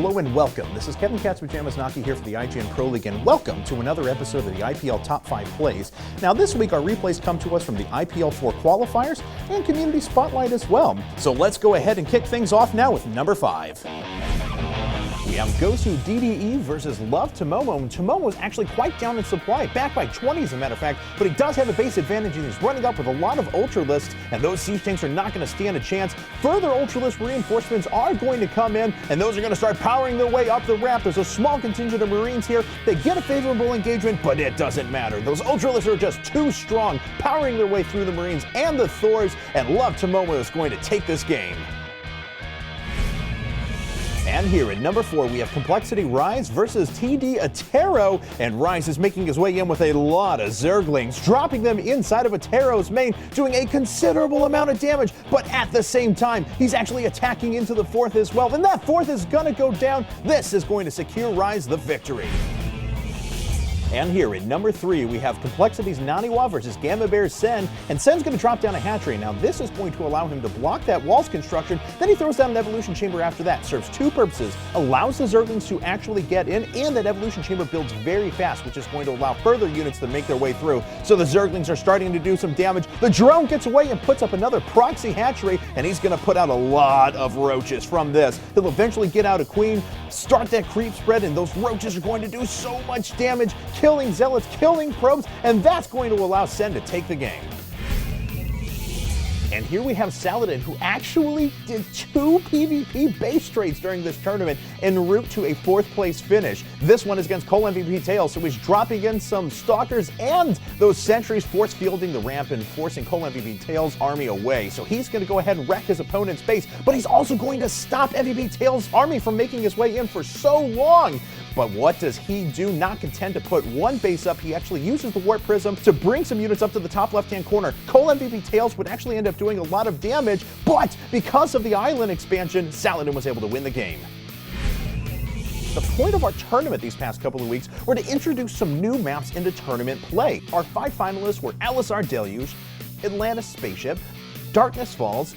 Hello and welcome. This is Kevin Katzpajamasnaki here for the IGN Pro League, and welcome to another episode of the IPL Top 5 Plays. Now this week our replays come to us from the IPL 4 Qualifiers and Community Spotlight as well. So let's go ahead and kick things off now with number 5. We have Gosu DDE versus Love Tomomo, and Tomomo is actually quite down in supply, back by 20 as a matter of fact, but he does have a base advantage and he's running up with a lot of Ultralisks, and those siege tanks are not going to stand a chance. Further Ultralisk reinforcements are going to come in, and those are going to start powering their way up the ramp. There's a small contingent of Marines here. They get a favorable engagement, but it doesn't matter. Those Ultralisks are just too strong, powering their way through the Marines and the Thors, and Love Tomomo is going to take this game. And here at number 4, we have Complexity Rise versus TD Atero, and Rise is making his way in with a lot of Zerglings, dropping them inside of Atero's main, doing a considerable amount of damage, but at the same time, he's actually attacking into the 4th as well, and that 4th is gonna go down. This is going to secure Rise the victory. And here at number 3, we have Complexity's Naniwa versus Gamma Bear's Sen, and Sen's going to drop down a hatchery. Now this is going to allow him to block that wall's construction, then he throws down an evolution chamber after that. Serves two purposes: allows the Zerglings to actually get in, and that evolution chamber builds very fast, which is going to allow further units to make their way through. So the Zerglings are starting to do some damage. The drone gets away and puts up another proxy hatchery, and he's going to put out a lot of roaches from this. He'll eventually get out a queen, start that creep spread, and those roaches are going to do so much damage, killing zealots, killing probes, and that's going to allow Sen to take the game. And here we have Saladin, who actually did 2 PvP base trades during this tournament en route to a 4th place finish. This one is against Cole MVP Tails, so he's dropping in some Stalkers and those sentries, force fielding the ramp and forcing Cole MVP Tails' army away. So he's going to go ahead and wreck his opponent's base, but he's also going to stop MVP Tails' army from making his way in for so long. But what does he do? Not content to put one base up, he actually uses the Warp Prism to bring some units up to the top left-hand corner. Cole MVP Tails would actually end up doing a lot of damage, but because of the island expansion, Saladin was able to win the game. The point of our tournament these past couple of weeks were to introduce some new maps into tournament play. Our 5 finalists were LSR Deluge, Atlantis Spaceship, Darkness Falls,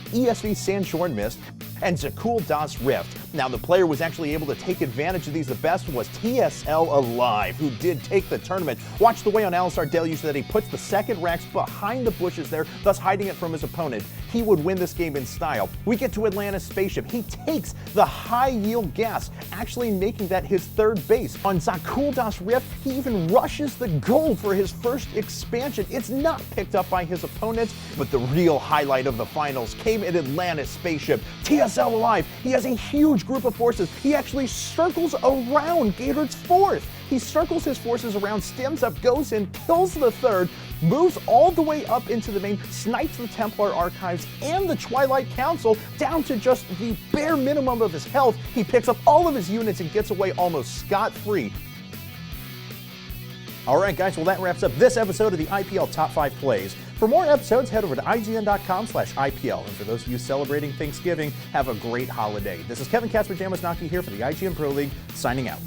ESV Sandshorn Mist, and Zakul Das Rift. Now the player was actually able to take advantage of these. The best was TSL Alive, who did take the tournament. Watch the way on LSR Deluge that he puts the second Rex behind the bushes there, thus hiding it from his opponent. He would win this game in style. We get to Atlantis Spaceship. He takes the high yield gas, actually making that his 3rd base. On Zakul Das Rift, he even rushes the gold for his first expansion. It's not picked up by his opponent, but the real highlight of the finals came at Atlantis Spaceship. TSL Alive, he has a huge group of forces. He actually circles around Gatord's 4th. He circles his forces around, stems up, goes in, kills the 3rd, moves all the way up into the main, snipes the Templar Archives and the Twilight Council down to just the bare minimum of his health. He picks up all of his units and gets away almost scot-free. Alright guys, well that wraps up this episode of the IPL Top 5 Plays. For more episodes, head over to IGN.com/IPL. And for those of you celebrating Thanksgiving, have a great holiday. This is Kevin Katzpajamasnaki here for the IGN Pro League, signing out.